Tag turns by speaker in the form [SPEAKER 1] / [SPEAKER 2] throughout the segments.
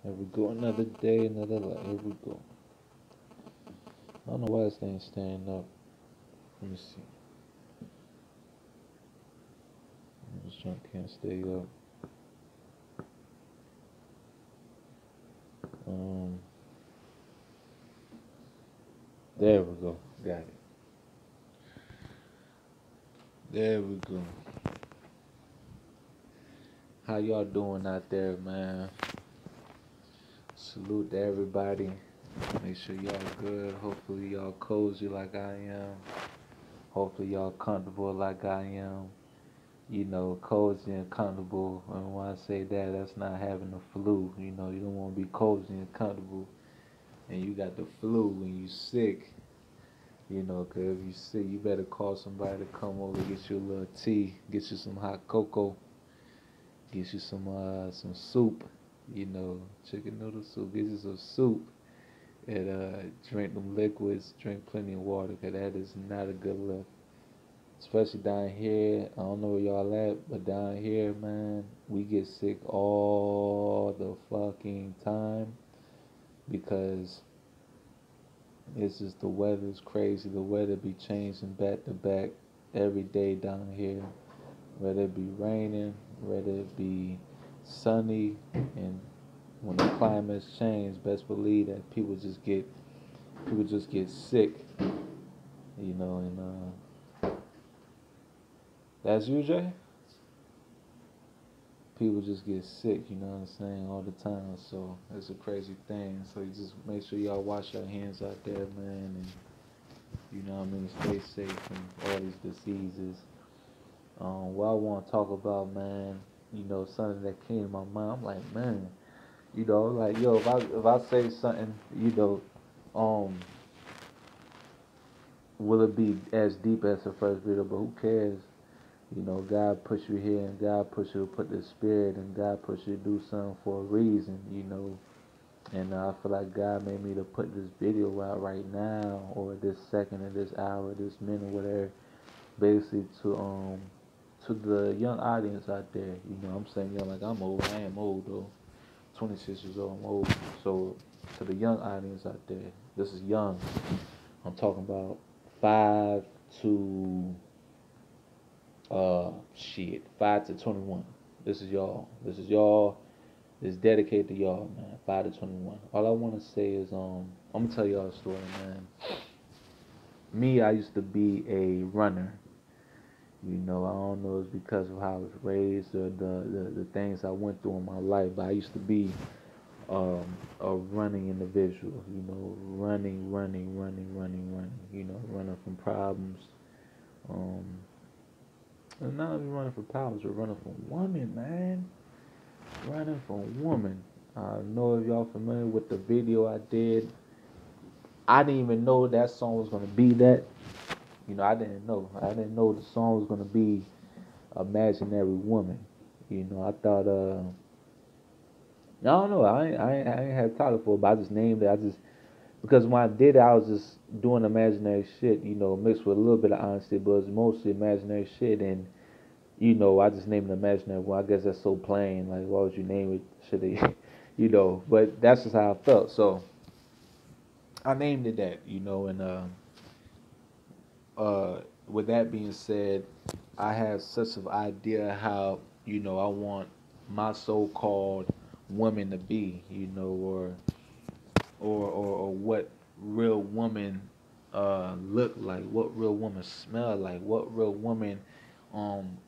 [SPEAKER 1] Here we go, another day, another life. Here we go. I don't know why this thing's standing up. Let me see. This junk can't stay up. Um, there we go. Got it. There we go. How y'all doing out there, man? Salute to everybody. Make sure y'all good. Hopefully y'all cozy like I am. Hopefully y'all comfortable like I am. You know, cozy and comfortable. And when I say that, that's not having the flu. You know, you don't want to be cozy and comfortable and you got the flu and you sick. You know, 'cause if you sick, you better call somebody to come over, get you a little tea, get you some hot cocoa, get you some soup. You know, chicken noodle soup. Get you some soup and drink them liquids. Drink plenty of water, 'cause that is not a good look. Especially down here, I don't know where y'all at, but down here, man, we get sick all the fucking time because it's just the weather's crazy. The weather be changing back to back every day down here. Whether it be raining, whether it be sunny, and when the climates change, best believe that people just get sick, you know, and that's you, Jay. People just get sick, you know what I'm saying, all the time. So it's a crazy thing. So you just make sure y'all wash your hands out there, man, and you know what I mean, stay safe from all these diseases. What I want to talk about, man, you know, something that came to my mind. I'm like, man, you know, like yo, if I say something, you know, um, will it be as deep as the first video? But who cares? You know, God put you here and God put you to put the spirit and God put you to do something for a reason, you know. And I feel like God made me to put this video out right now or this second or this hour, this minute, whatever, basically to the young audience out there. You know, I'm saying young like I'm old. I am old though. 26 years old, I'm old. So to the young audience out there, this is young. I'm talking about 5 to 5 to 21. This is y'all. This is y'all. This is dedicated to y'all, man. 5 to 21. All I want to say is, I'm gonna tell y'all a story, man. Me, I used to be a runner. You know, I don't know if it's because of how I was raised or the things I went through in my life, but I used to be a running individual. You know, running. You know, running from problems. Um, and not even running from problems, but running from women, man. Running from woman. I know if y'all familiar with the video I did. I didn't even know that song was gonna be that. You know, I didn't know. I didn't know the song was gonna be Imaginary Woman. You know, I thought I don't know. I ain't had a title for it, but I just named it. I just because when I did it, I was just doing imaginary shit. You know, mixed with a little bit of honesty, but it's mostly imaginary shit. And you know, I just named it imaginary. Well, I guess that's so plain. Like, why would you name it? Should they, you know? But that's just how I felt. So I named it that. You know, and with that being said, I have such an idea how you know I want my so-called woman to be. You know, or what real woman look like, what real woman smell like, what real woman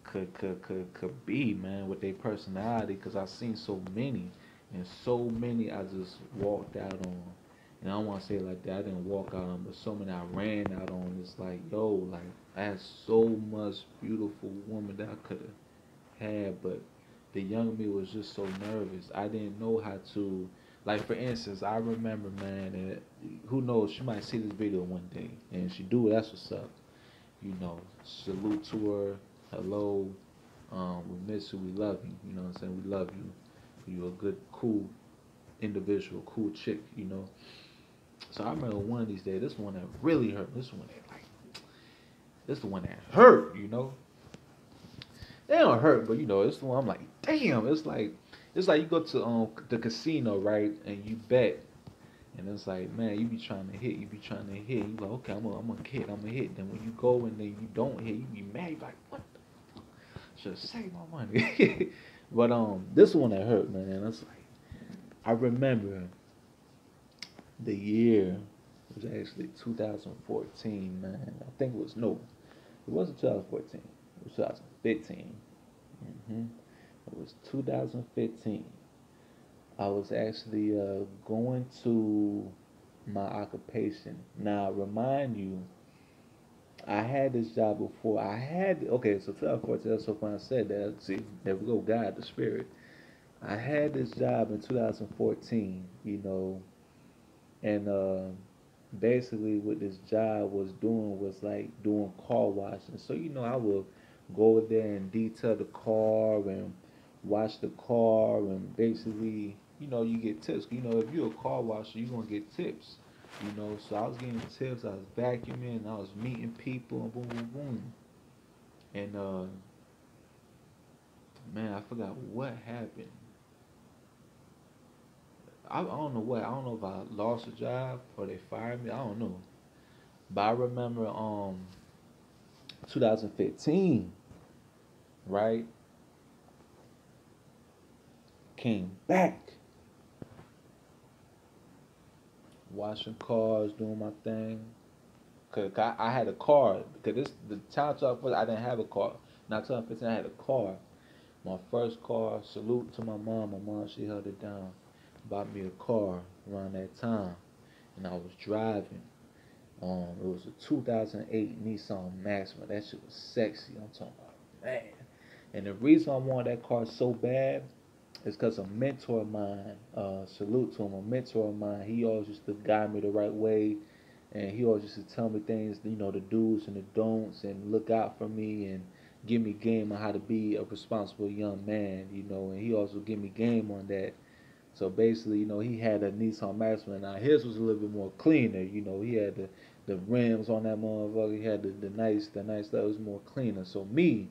[SPEAKER 1] could be, man, with their personality. Because I've seen so many, and so many I just walked out on. And I don't want to say it like that. I didn't walk out on, but so many I ran out on. It's like, yo, like I had so much beautiful woman that I could have had, but the young me was just so nervous. I didn't know how to, like for instance, I remember, man, and who knows, she might see this video one day, and if she do, that's what's up. You know, salute to her. Hello, we miss you. We love you. You know what I'm saying? We love you. You're a good, cool individual, cool chick. You know. So I remember one of these days, this one that really hurt. This one that like, this the one that hurt. You know. They don't hurt, but you know, it's the one I'm like, damn. It's like it's like you go to the casino, right, and you bet, and it's like, man, you be trying to hit, you be trying to hit, you like, okay, I'm gonna hit, I'm gonna hit. Then when you go and then you don't hit, you be mad, you be like, what? Should have saved my money. But this one that hurt, man. It's like I remember the year. It was actually 2014, man. I think it was no, it wasn't 2014. It was 2015. It was 2015. I was actually going to my occupation. Now, remind you, I had this job before. I had okay, so 2014. That's so funny. I said that. See, there we go. God, the Spirit. I had this job in 2014. And basically what this job was doing was like doing car washing. So I would go there and detail the car and wash the car, and basically you get tips. If you're a car washer, you're gonna get tips. So I was getting tips. I was vacuuming. I was meeting people, and boom, boom, boom. And man, I forgot what happened. I don't know what. I don't know if I lost a job or they fired me. I don't know. But I remember 2015, right? Came back, washing cars, doing my thing. Cause I had a car. Cause this the time 2015 I didn't have a car. Now 2015 I had a car. My first car. Salute to my mom. My mom, she held it down. Bought me a car around that time, and I was driving. It was a 2008 Nissan Maxima. That shit was sexy. I'm talking about, man. And the reason I wanted that car so bad is because a mentor of mine, salute to him, a mentor of mine, he always used to guide me the right way. And he always used to tell me things, the do's and the don'ts, and look out for me and give me game on how to be a responsible young man. And he also give me game on that. So basically, he had a Nissan Maxima. Now his was a little bit more cleaner. He had the rims on that motherfucker. He had the nice stuff. It was more cleaner. So me,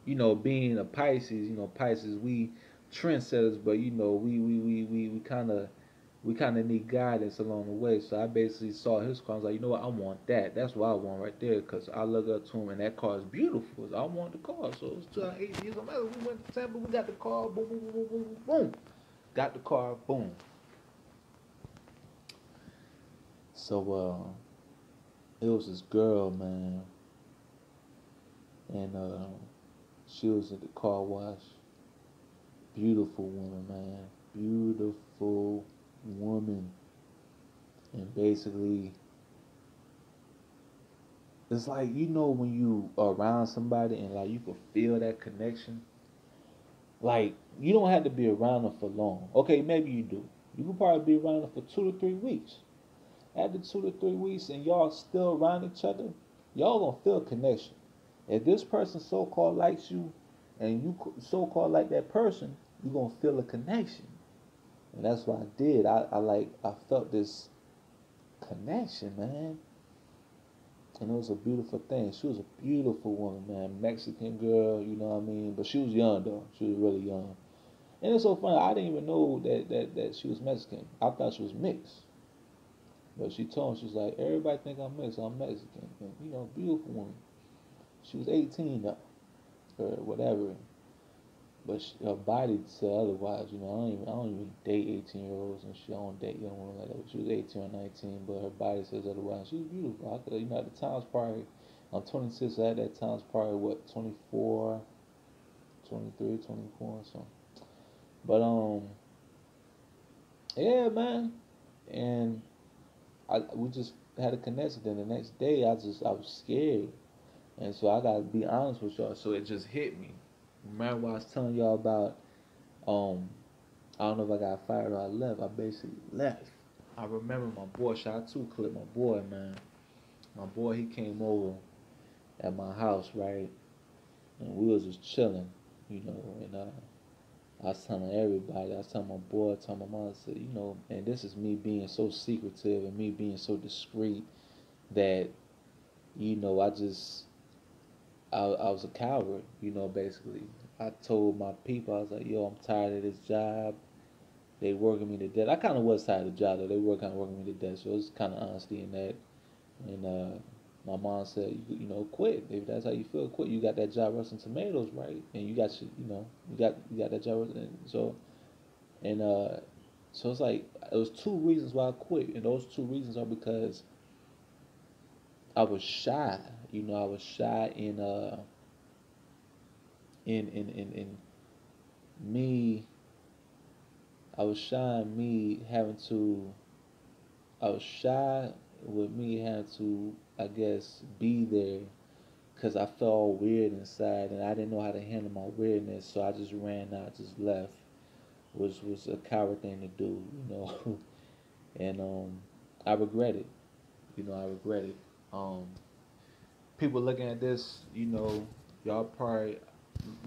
[SPEAKER 1] being a Pisces, Pisces, we trendsetters, but we kind of need guidance along the way. So I basically saw his car. I was like, I want that. That's what I want right there. Cause I look up to him, and that car is beautiful. So I want the car. So it was 2008 years old. We went to Tampa. We got the car. Boom, boom, boom, boom, boom, boom. Got the car. Boom. So it was this girl, man, and she was at the car wash. Beautiful woman, man. Beautiful woman. And basically, it's like, when you are around somebody and like you can feel that connection. Like, you don't have to be around them for long. Okay, maybe you do. You can probably be around them for 2 to 3 weeks. After 2 to 3 weeks and y'all still around each other, y'all gonna feel a connection. If this person so-called likes you and you so-called like that person, you gonna feel a connection. And that's what I did. I felt this connection, man. And it was a beautiful thing. She was a beautiful woman, man. Mexican girl, you know what I mean? But she was young though. She was really young. And it's so funny, I didn't even know that she was Mexican. I thought she was mixed. But she told me, she was like, everybody think I'm mixed, I'm Mexican. And, beautiful woman. She was 18 though, or whatever. But her body said otherwise. I don't even date 18-year-olds and she don't date young women like that. She was 18 or 19, but her body says otherwise. She's beautiful. I could, at the time's probably, I'm 26. At that time's probably what, 24, 23, 24 or something. But yeah, man. And we just had a connection. Then the next day, I was scared, and so I gotta be honest with y'all. So it just hit me. Remember what I was telling y'all about? I don't know if I got fired or I left. I basically left. I remember my boy, shout out to Clip, my boy, man. My boy, he came over at my house, right? And we was just chilling, and I was telling everybody, I was telling my boy, I telling my mom, I said, and this is me being so secretive and me being so discreet that, I just, I was a coward, basically. I told my people, I was like, yo, I'm tired of this job. They working me to death. I kind of was tired of the job though. They were kind of working me to death, so it was kind of honesty in that. And my mom said, you know, quit. If that's how you feel, quit. You got that job rusting tomatoes, right? And you got, you know, you got that job. And so it's like it was two reasons why I quit, and those two reasons are because I was shy. You know, I was shy in me. I was shy in me having to. I was shy with me having to, I guess, be there because I felt weird inside and I didn't know how to handle my weirdness, so I just ran out, just left. Was a coward thing to do, you know, and I regret it. You know, I regret it. Um, People looking at this, you know, y'all probably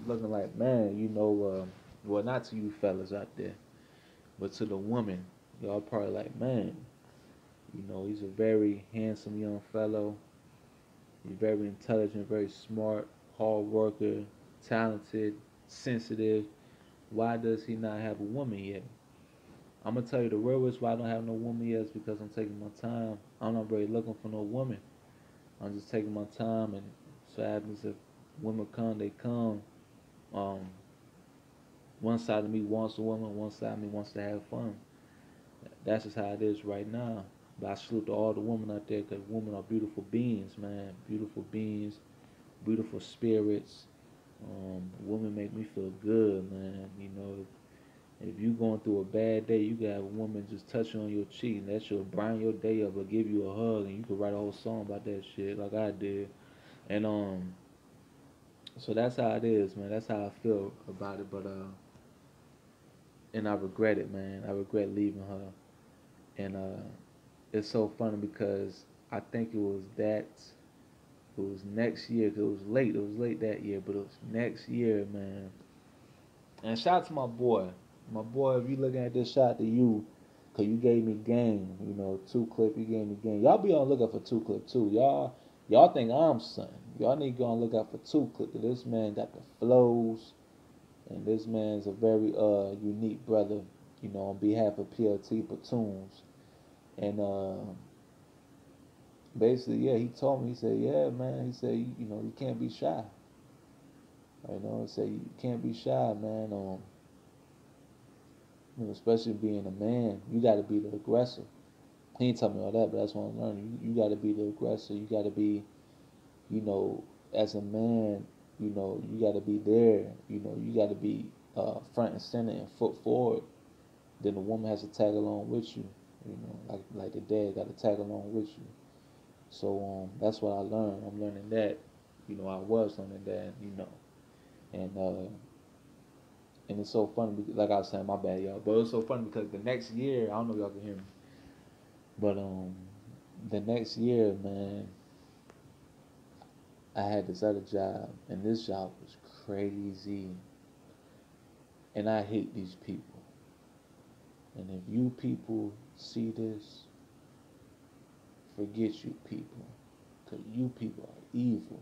[SPEAKER 1] looking like, man, you know, well, not to you fellas out there, but to the woman, y'all probably like, man, you know, he's a very handsome young fellow. He's very intelligent, very smart, hard worker, talented, sensitive. Why does he not have a woman yet? I'm gonna tell you the real reason why I don't have no woman yet is because I'm taking my time. I'm not really looking for no woman. I'm just taking my time, and so happens if women come, they come. Um, one side of me wants a woman, one side of me wants to have fun. That's just how it is right now. But I salute to all the women out there because women are beautiful beings, man. Beautiful beings, beautiful spirits. Women make me feel good, man. You know, if you going through a bad day, you can have a woman just touch you on your cheek, and that should brighten your day up or give you a hug, and you could write a whole song about that shit like I did. And so that's how it is, man. That's how I feel about it. But and I regret it, man. I regret leaving her. And it's so funny because I think it was that. It was next year. 'Cause it was late. It was late that year, but it was next year, man. And shout out to my boy. My boy, if you looking at this, shout out to you. Cause you gave me game. You know, two clip, you gave me game. Y'all be on the lookout for two clip too. Y'all think I'm something. Y'all need to go on the lookout for two clip. Cause this man got the flows. And this man's a very unique brother, you know, on behalf of PLT Platoons. And basically, yeah, he told me, he said, yeah, man, he said, you know, you can't be shy. You know, he said, you can't be shy, man. You know, especially being a man, you got to be the aggressor. He ain't tell me all that, but that's what I'm learning. You got to be the aggressor. You got to be, you know, as a man, you know, you got to be there. You know, you got to be front and center and foot forward. Then the woman has to tag along with you. You know, like the dad got to tag along with you. So that's what I learned. I'm learning that. You know, I was learning that. You know, and it's so funny because, like I was saying, my bad, y'all. But it was so funny because the next year, I don't know if y'all can hear me, but the next year, man, I had this other job, and this job was crazy, and I hate these people. And if you people see this, forget you people, because you people are evil.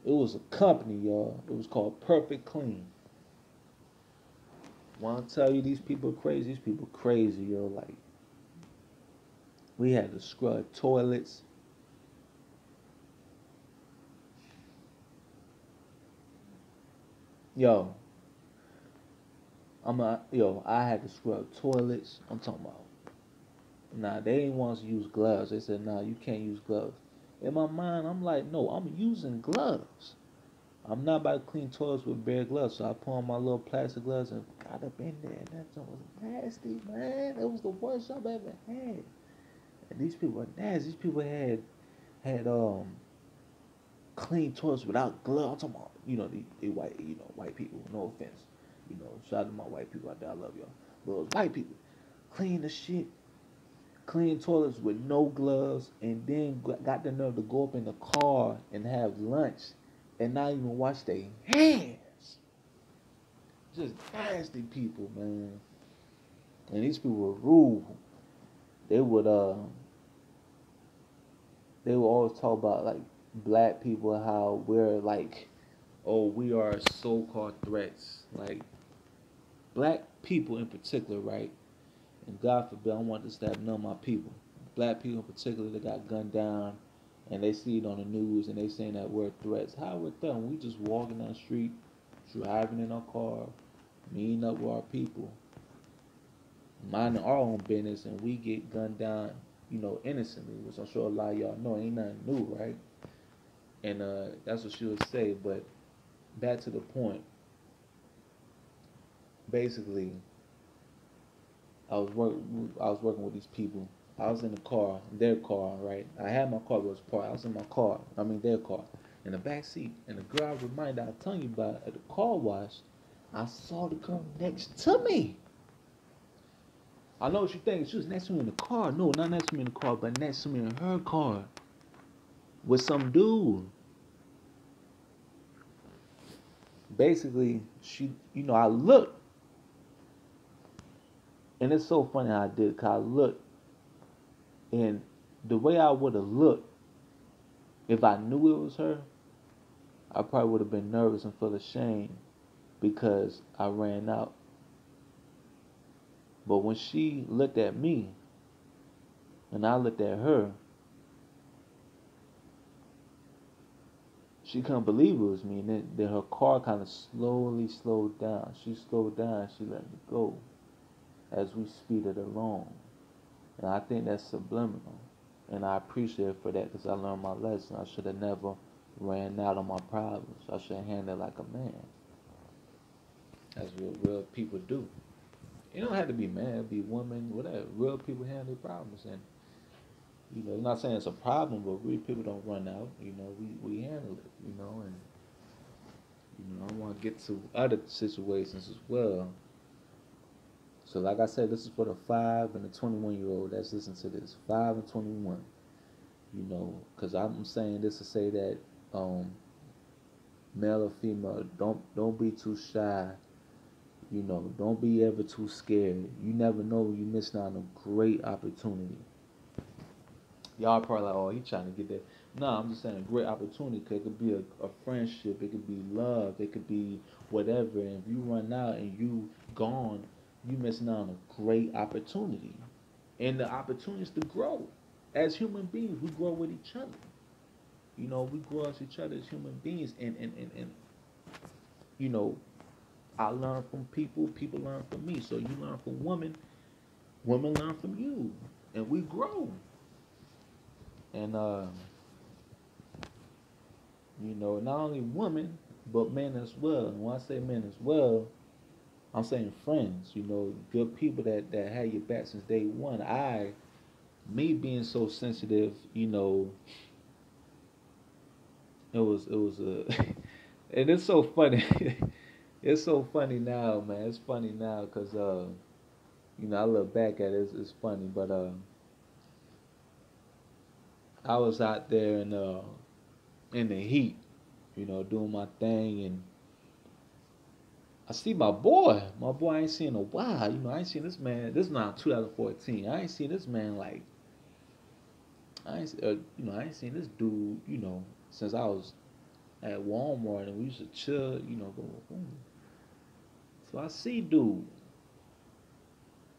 [SPEAKER 1] It was a company, y'all. It was called Perfect Clean. Want to tell you these people are crazy? These people are crazy, yo. Like, we had to scrub toilets. Yo, I had to scrub toilets. I'm talking about. Nah, they didn't want us to use gloves. They said, nah, you can't use gloves. In my mind, I'm like, no, I'm using gloves. I'm not about to clean toilets with bare gloves. So I put on my little plastic gloves and got up in there. And that joint was nasty, man. It was the worst job I ever had. And these people were nasty. These people had clean toilets without gloves. I'm talking about, you know, the white, you know, white people. No offense, you know. Shout out to my white people out there. I love y'all. But it was white people clean the shit, clean toilets with no gloves, and then got the nerve to go up in the car and have lunch and not even wash their hands. Just nasty people, man. And these people were rude. They would they would always talk about like black people, how we're like, oh, we are so-called threats, like black people in particular, right? And God forbid, I want this to happen to none of my people. Black people in particular that got gunned down, and they see it on the news, and they saying that we're threats. How we're threats? We just walking down the street, driving in our car, meeting up with our people, minding our own business, and we get gunned down, innocently, which I'm sure a lot of y'all know ain't nothing new, right? And that's what she would say. But back to the point. Basically, I was working with these people. I was in the car, their car, right? I had my car, but it was parked. I was in my car. I mean their car, in the back seat. And the girl I reminded, I was telling you about at the car wash. I saw the girl next to me. I know what you think. She was next to me in the car. No, not next to me in the car, but next to me in her car with some dude. Basically, I looked, and it's so funny how I did. Cause I looked, and the way I would have looked if I knew it was her, I probably would have been nervous and full of shame because I ran out. But when she looked at me and I looked at her, she couldn't believe it was me. And then her car kind of slowly slowed down. She slowed down. She let me go as we speeded along. And I think that's subliminal. And I appreciate her for that because I learned my lesson. I should have never ran out on my problems. I should have handled it like a man. That's what real people do. You don't have to be man, be woman, whatever. Real people handle their problems, and I'm not saying it's a problem, but real people don't run out. We handle it. And I want to get to other situations as well. So, like I said, this is for the 5 and the 21-year-old that's listening to this. 5 and 21. Because I'm saying this to say that male or female, don't be too shy. Don't be ever too scared. You never know, you missing out on a great opportunity. Y'all probably like, oh, he trying to get that. No, I'm just saying a great opportunity. Cause it could be a friendship. It could be love. It could be whatever. And if you run out and you gone, you missing out on a great opportunity. And the opportunity is to grow. As human beings, we grow with each other. We grow as each other as human beings. And I learn from people, people learn from me. So you learn from women, women learn from you. And we grow. And not only women, but men as well. And when I say men as well, I'm saying friends, good people that had your back since day one. Me being so sensitive, it was a and it's so funny. It's so funny now, man. It's funny now because I look back at it, it's funny, but I was out there in the heat, doing my thing, and I see my boy. My boy I ain't seen in a while. I ain't seen this man. This is now 2014. I ain't seen this man like I ain't seen this dude, since I was at Walmart and we used to chill, go boom. So I see dude,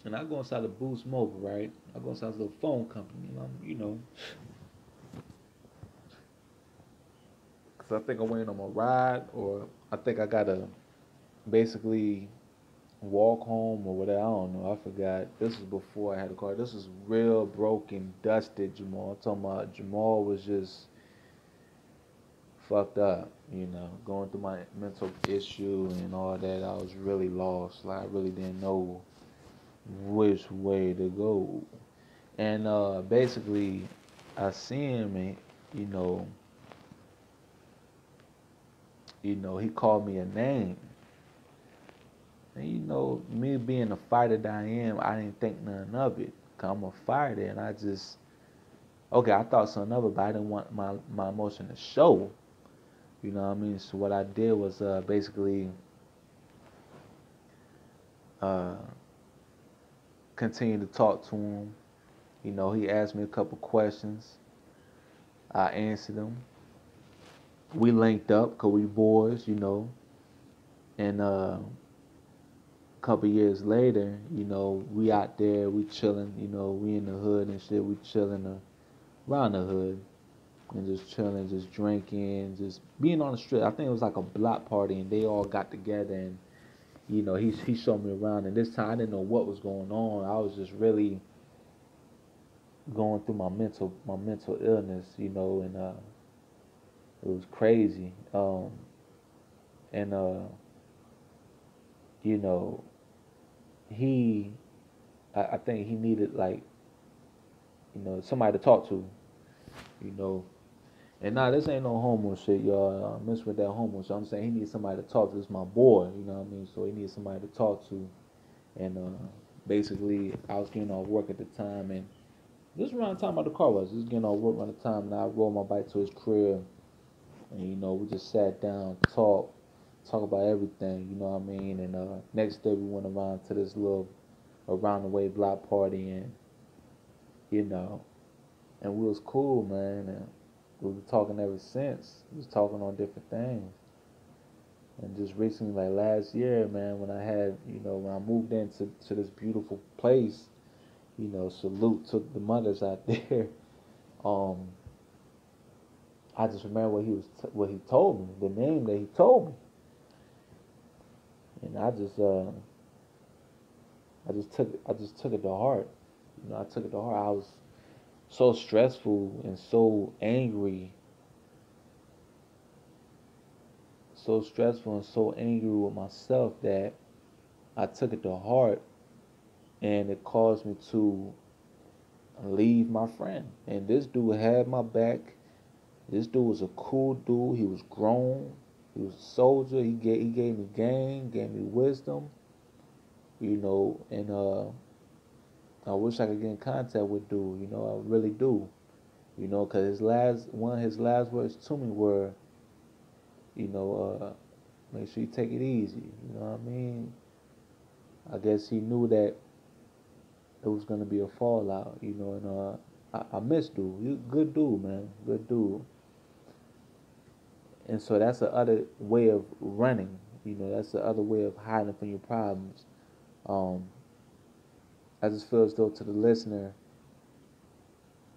[SPEAKER 1] and I go inside the Boost Mobile, right? I go inside this little phone company, and cause I think I'm waiting on my ride, or I think I gotta basically walk home or whatever. I don't know. I forgot. This was before I had a car. This was real broken, dusted Jamaal. I'm talking about Jamaal was just fucked up, going through my mental issue and all that. I was really lost. Like I really didn't know which way to go. And basically I see him and you know, he called me a name. And me being the fighter that I am, I didn't think none of it. Cause I'm a fighter and I just okay, I thought something of it, but I didn't want my emotion to show. You know what I mean? So what I did was basically uh, continue to talk to him. He asked me a couple questions. I answered them. we linked up because we boys, and couple years later, we out there, we chilling, we in the hood and shit, we chilling around the hood and just chilling, just drinking, just being on the street. I think it was like a block party and they all got together and he showed me around and this time I didn't know what was going on. I was just really going through my mental illness, and it was crazy. And you know, he I think he needed like, somebody to talk to, you know. And nah, this ain't no homo shit, y'all. I mess with that homo shit. I'm saying he needs somebody to talk to. This is my boy, you know what I mean? So he needs somebody to talk to. And basically, I was getting off work at the time, and this is around the time of the car was. This was getting off work around the time, and I rolled my bike to his crib, and we just sat down, talk about everything, you know what I mean? And next day we went around to this little around the way block party, and you know, and we was cool, man. And we were talking ever since. We was talking on different things. And just recently, like last year, man, when I had, when I moved into this beautiful place, salute to the mothers out there. Um, I just remember what he told me, the name that he told me, and I just took it to heart. I took it to heart. I was so stressful and so stressful and so angry with myself that I took it to heart, and it caused me to leave my friend. And this dude had my back. This dude was a cool dude. He was grown. He was a soldier. He gave me game, gave me wisdom, and I wish I could get in contact with dude. I really do. Because one of his last words to me were, you know, make sure you take it easy. You know what I mean? I guess he knew that it was gonna be a fallout. And I miss dude. He good dude, man. Good dude. And so that's the other way of running. That's the other way of hiding from your problems. Um, I just feel as though to the listener,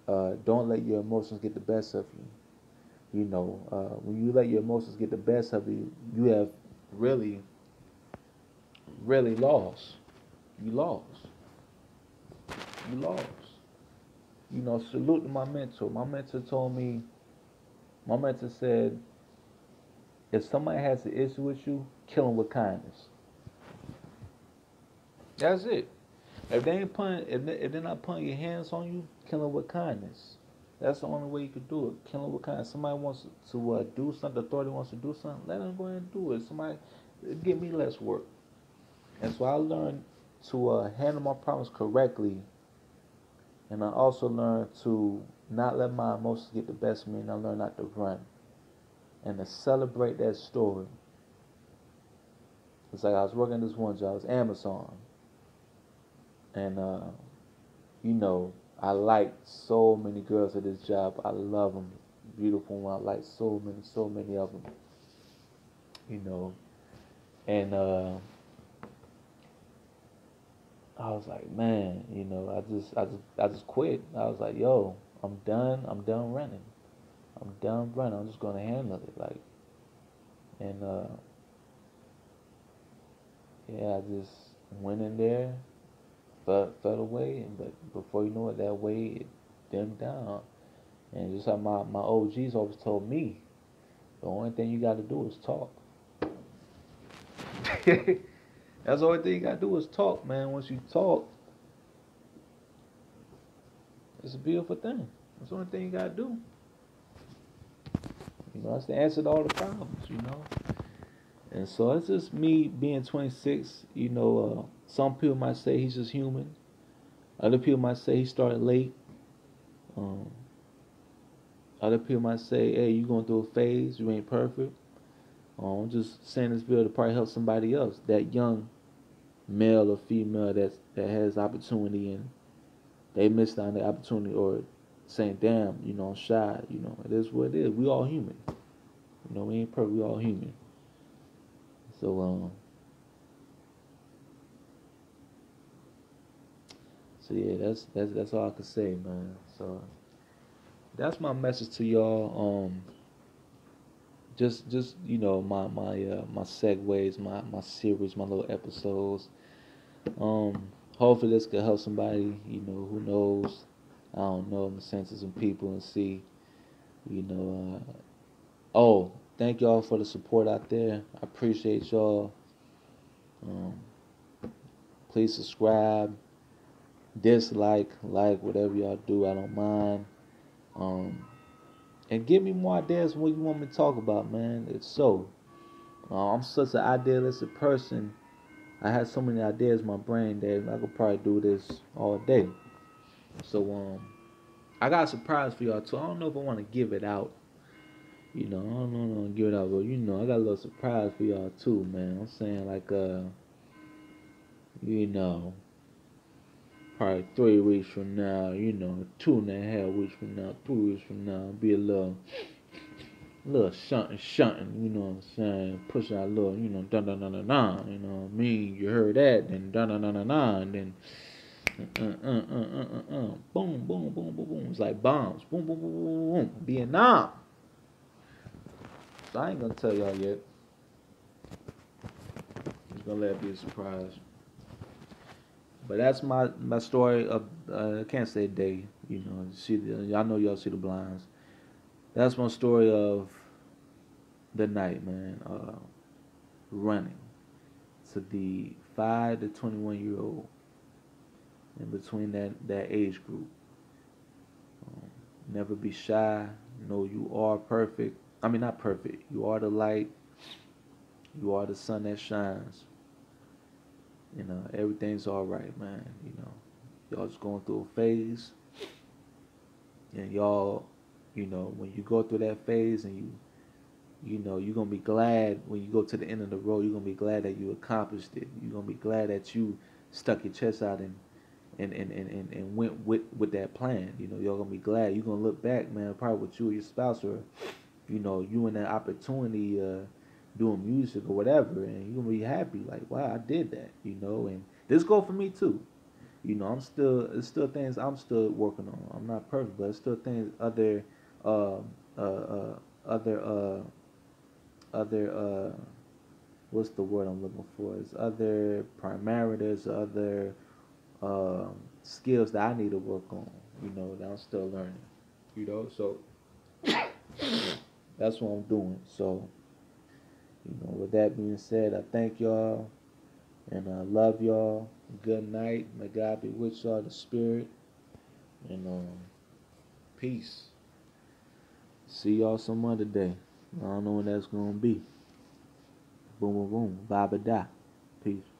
[SPEAKER 1] don't let your emotions get the best of you. When you let your emotions get the best of you, you have really, really lost. You lost. You lost. Salute to my mentor. My mentor said, if somebody has an issue with you, kill them with kindness. That's it. If they're not putting your hands on you, kill them with kindness. That's the only way you could do it. Kill them with kindness. Somebody wants to do something, the authority wants to do something, let them go ahead and do it. Somebody, give me less work. And so I learned to handle my problems correctly, and I also learned to not let my emotions get the best of me, and I learned not to run, and to celebrate that story. It's like I was working this one job, it was Amazon, and I like so many girls at this job. I love them, beautiful one. I like so many of them. You know, and I was like, man, I just quit. I was like, yo, I'm done. I'm done running. I'm done running. I'm just gonna handle it, like, and yeah, I just went in there, felt away, but before you know it, that way it dimmed down. And just like my OGs always told me, the only thing you got to do is talk. That's the only thing you got to do is talk, man. Once you talk, it's a beautiful thing. That's the only thing you got to do. That's the answer to all the problems. And so it's just me being 26. Some people might say he's just human. Other people might say he started late. Um, Other people might say, hey, you going through a phase. You ain't perfect. I'm just saying this video to probably help somebody else. That young male or female that has opportunity and they missed on the opportunity, or saying, damn, I'm shy. It is what it is. We all human. You know, we ain't perfect. We all human. So so yeah, that's all I can say, man. So that's my message to y'all. Just my segues, my series, my little episodes. Hopefully this could help somebody. You know, who knows? I don't know. I'm gonna send to some people and see. You know. Oh, thank y'all for the support out there. I appreciate y'all. Um, please subscribe, dislike, like whatever y'all do. I don't mind. Um, and give me more ideas on what you want me to talk about, man. If so, I'm such an idealistic person. I have so many ideas in my brain that I could probably do this all day. So I got a surprise for y'all too. I don't know if I want to give it out. You know, I don't know if I want to give it out, but I got a little surprise for y'all too, man. I'm saying like you know, probably 3 weeks from now, 2.5 weeks from now, 3 weeks from now, be a little shunting, you know what I'm saying? Pushing out a little, dun dun dun dun dun, you know what I mean? You heard that, then dun dun dun dun dun, and then boom, boom, boom, boom, boom. It's like bombs, boom, boom, boom, boom, boom. Vietnam. So I ain't gonna tell y'all yet. Just gonna let it be a surprise. But that's my story of I can't say day, y'all know y'all see the blinds. That's my story of the night, man. Running to the 5 to 21 year old in between that age group. Never be shy. Know you are perfect. I mean, not perfect. You are the light. You are the sun that shines. Everything's all right, man. Y'all just going through a phase, and y'all, when you go through that phase, and you're gonna be glad when you go to the end of the road. You're gonna be glad that you accomplished it. You're gonna be glad that you stuck your chest out and went with that plan. You're gonna be glad. You're gonna look back, man, probably with you or your spouse, or you in that opportunity doing music or whatever, and you're gonna be happy, like, wow, I did that. And this go for me too. It's still things I'm still working on. I'm not perfect, but it's still things uh uh uh other what's the word I'm looking for? It's other parameters, other skills that I need to work on, that I'm still learning. So that's what I'm doing. So, with that being said, I thank y'all and I love y'all. Good night. May God be with y'all, the spirit. And peace. See y'all some other day. I don't know when that's gonna be. Boom boom boom. Bye bye. Peace.